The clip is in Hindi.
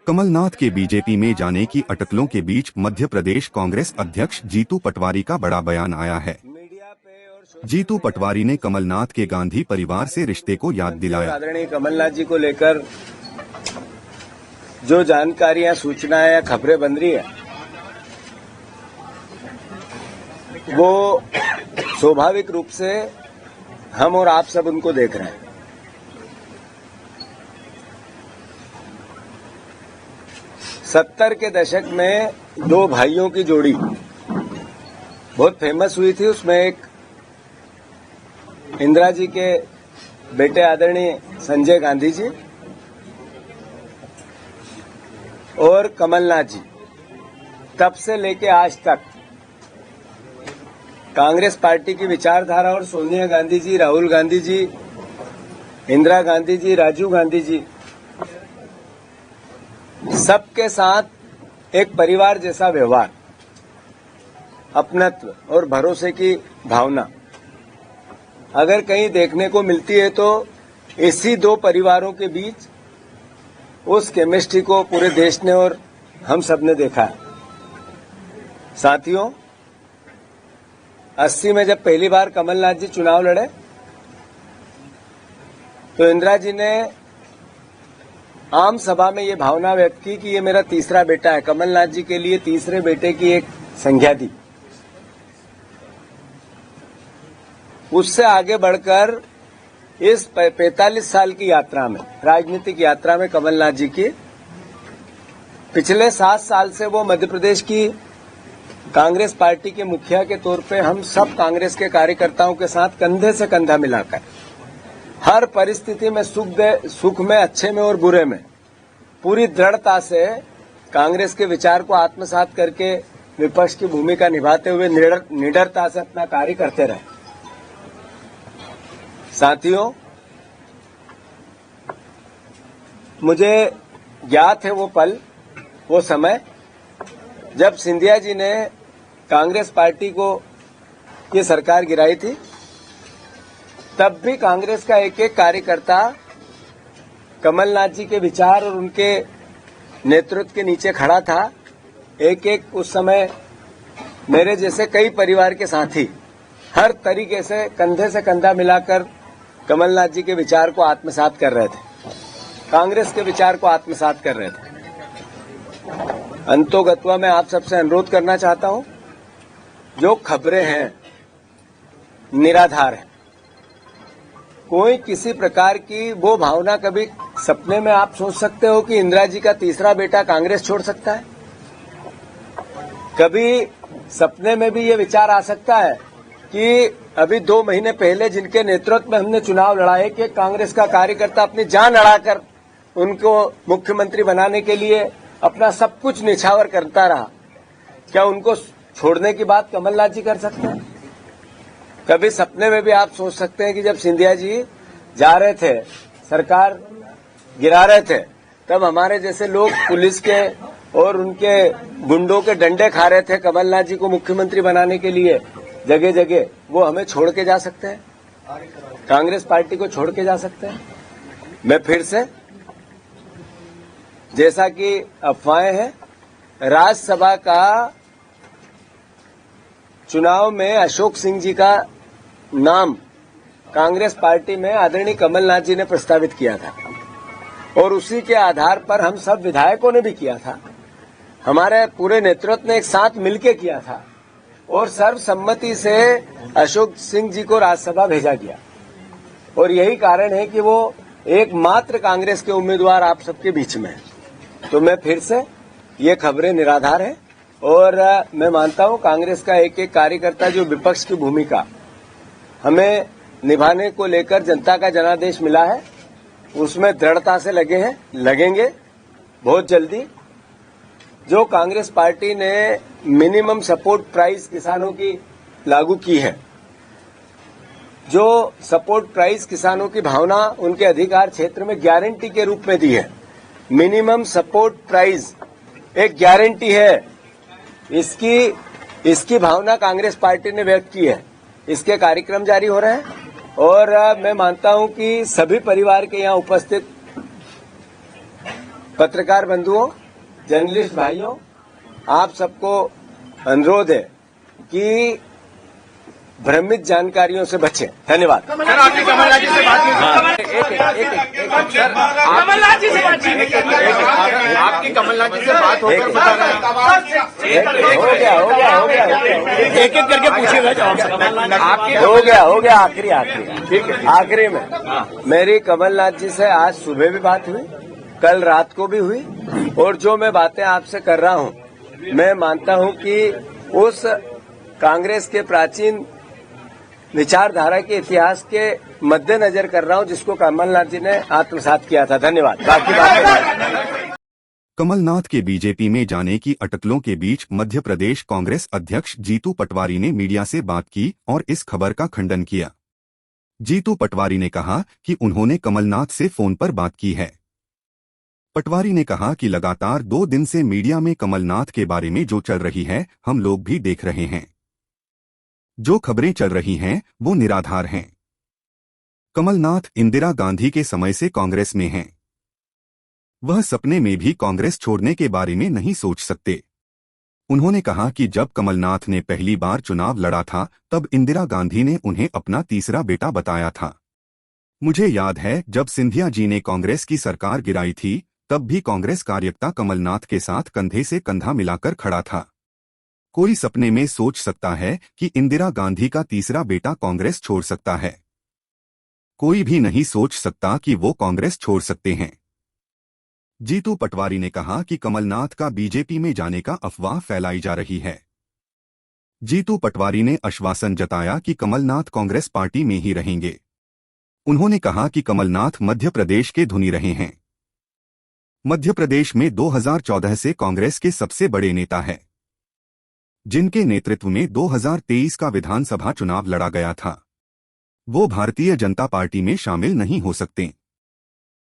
कमलनाथ के बीजेपी में जाने की अटकलों के बीच मध्य प्रदेश कांग्रेस अध्यक्ष जीतू पटवारी का बड़ा बयान आया है। जीतू पटवारी ने कमलनाथ के गांधी परिवार से रिश्ते को याद दिलाया। आदरणीय कमलनाथ जी को लेकर जो जानकारियां, सूचनाएं या खबरें बन रही है, वो स्वाभाविक रूप से हम और आप सब उनको देख रहे हैं। सत्तर के दशक में दो भाइयों की जोड़ी बहुत फेमस हुई थी। उसमें एक इंदिरा जी के बेटे आदरणीय संजय गांधी जी और कमलनाथ जी। तब से लेके आज तक कांग्रेस पार्टी की विचारधारा और सोनिया गांधी जी, राहुल गांधी जी, इंदिरा गांधी जी, राजीव गांधी जी, सबके साथ एक परिवार जैसा व्यवहार, अपनत्व और भरोसे की भावना अगर कहीं देखने को मिलती है तो इसी दो परिवारों के बीच उस केमिस्ट्री को पूरे देश ने और हम सब ने देखा है। साथियों, 80 में जब पहली बार कमलनाथ जी चुनाव लड़े तो इंदिरा जी ने आम सभा में ये भावना व्यक्त की कि ये मेरा तीसरा बेटा है। कमलनाथ जी के लिए तीसरे बेटे की एक संज्ञा दी। उससे आगे बढ़कर इस 45 साल की यात्रा में, राजनीतिक यात्रा में कमलनाथ जी की पिछले 7 साल से वो मध्य प्रदेश की कांग्रेस पार्टी के मुखिया के तौर पे हम सब कांग्रेस के कार्यकर्ताओं के साथ कंधे से कंधा मिलाकर हर परिस्थिति में सुख में, अच्छे में और बुरे में पूरी दृढ़ता से कांग्रेस के विचार को आत्मसात करके विपक्ष की भूमिका निभाते हुए निडरता से अपना कार्य करते रहे। साथियों, मुझे ज्ञात है वो पल, वो समय जब सिंधिया जी ने कांग्रेस पार्टी को ये सरकार गिराई थी। तब भी कांग्रेस का एक एक कार्यकर्ता कमलनाथ जी के विचार और उनके नेतृत्व के नीचे खड़ा था। एक एक उस समय मेरे जैसे कई परिवार के साथी हर तरीके से कंधा मिलाकर कमलनाथ जी के विचार को आत्मसात कर रहे थे, कांग्रेस के विचार को आत्मसात कर रहे थे। अंतोगत्वा मैं आप सबसे अनुरोध करना चाहता हूं, जो खबरें हैं निराधार है। कोई किसी प्रकार की वो भावना, कभी सपने में आप सोच सकते हो कि इंदिरा जी का तीसरा बेटा कांग्रेस छोड़ सकता है? कभी सपने में भी ये विचार आ सकता है कि अभी 2 महीने पहले जिनके नेतृत्व में हमने चुनाव लड़ा है कि कांग्रेस का कार्यकर्ता अपनी जान अड़ाकर उनको मुख्यमंत्री बनाने के लिए अपना सब कुछ निछावर करता रहा, क्या उनको छोड़ने की बात कमलनाथ जी कर सकते हैं? कभी सपने में भी आप सोच सकते हैं कि जब सिंधिया जी जा रहे थे, सरकार गिरा रहे थे, तब हमारे जैसे लोग पुलिस के और उनके गुंडों के डंडे खा रहे थे कमलनाथ जी को मुख्यमंत्री बनाने के लिए जगह जगह, वो हमें छोड़ के जा सकते हैं? कांग्रेस पार्टी को छोड़ के जा सकते हैं? मैं फिर से, जैसा कि अफवाहें हैं, राज्यसभा का चुनाव में अशोक सिंह जी का नाम कांग्रेस पार्टी में आदरणीय कमलनाथ जी ने प्रस्तावित किया था और उसी के आधार पर हम सब विधायकों ने भी किया था, हमारे पूरे नेतृत्व ने एक साथ मिलकर किया था और सर्वसम्मति से अशोक सिंह जी को राज्यसभा भेजा गया। और यही कारण है कि वो एकमात्र कांग्रेस के उम्मीदवार आप सबके बीच में है। तो मैं फिर से, ये खबरें निराधार है और मैं मानता हूं कांग्रेस का एक एक कार्यकर्ता जो विपक्ष की भूमिका हमें निभाने को लेकर जनता का जनादेश मिला है, उसमें दृढ़ता से लगे हैं, लगेंगे बहुत जल्दी। जो कांग्रेस पार्टी ने मिनिमम सपोर्ट प्राइस किसानों की लागू की है, जो सपोर्ट प्राइस किसानों की भावना उनके अधिकार क्षेत्र में गारंटी के रूप में दी है, मिनिमम सपोर्ट प्राइस एक गारंटी है, इसकी भावना कांग्रेस पार्टी ने व्यक्त की है। इसके कार्यक्रम जारी हो रहे हैं और मैं मानता हूं कि सभी परिवार के यहां उपस्थित पत्रकार बंधुओं, जर्नलिस्ट भाइयों, आप सबको अनुरोध है कि भ्रमित जानकारियों से बचें। धन्यवाद। सर, आपकी कमलनाथ जी से बात कमलनाथ जी से आपकी कमलनाथ जी से बात होकर बता रहे हैं। हो गया एक एक करके पूछिएगा जवाब। आपकी हो गया आखिरी में मेरी कमलनाथ जी से आज सुबह भी बात हुई, कल रात को भी हुई, और जो मैं बातें आपसे कर रहा हूं, मैं मानता हूं कि उस कांग्रेस के प्राचीन विचारधारा के इतिहास के मद्देनजर कर रहा हूं, जिसको कमलनाथ जी ने आत्मसात किया था। धन्यवाद। बाकी बात कमलनाथ के बीजेपी में जाने की अटकलों के बीच मध्य प्रदेश कांग्रेस अध्यक्ष जीतू पटवारी ने मीडिया से बात की और इस खबर का खंडन किया। जीतू पटवारी ने कहा कि उन्होंने कमलनाथ से फोन पर बात की है। पटवारी ने कहा कि लगातार 2 दिन से मीडिया में कमलनाथ के बारे में जो चल रही है, हम लोग भी देख रहे हैं। जो खबरें चल रही हैं वो निराधार हैं। कमलनाथ इंदिरा गांधी के समय से कांग्रेस में हैं। वह सपने में भी कांग्रेस छोड़ने के बारे में नहीं सोच सकते। उन्होंने कहा कि जब कमलनाथ ने पहली बार चुनाव लड़ा था तब इंदिरा गांधी ने उन्हें अपना तीसरा बेटा बताया था। मुझे याद है जब सिंधिया जी ने कांग्रेस की सरकार गिराई थी, तब भी कांग्रेस कार्यकर्ता कमलनाथ के साथ कंधे से कंधा मिलाकर खड़ा था। कोई सपने में सोच सकता है कि इंदिरा गांधी का तीसरा बेटा कांग्रेस छोड़ सकता है? कोई भी नहीं सोच सकता कि वो कांग्रेस छोड़ सकते हैं। जीतू पटवारी ने कहा कि कमलनाथ का बीजेपी में जाने का अफवाह फैलाई जा रही है। जीतू पटवारी ने आश्वासन जताया कि कमलनाथ कांग्रेस पार्टी में ही रहेंगे। उन्होंने कहा कि कमलनाथ मध्य प्रदेश के धुनी रहे हैं। मध्य प्रदेश में 2014 से कांग्रेस के सबसे बड़े नेता हैं, जिनके नेतृत्व में 2023 का विधानसभा चुनाव लड़ा गया था। वो भारतीय जनता पार्टी में शामिल नहीं हो सकते।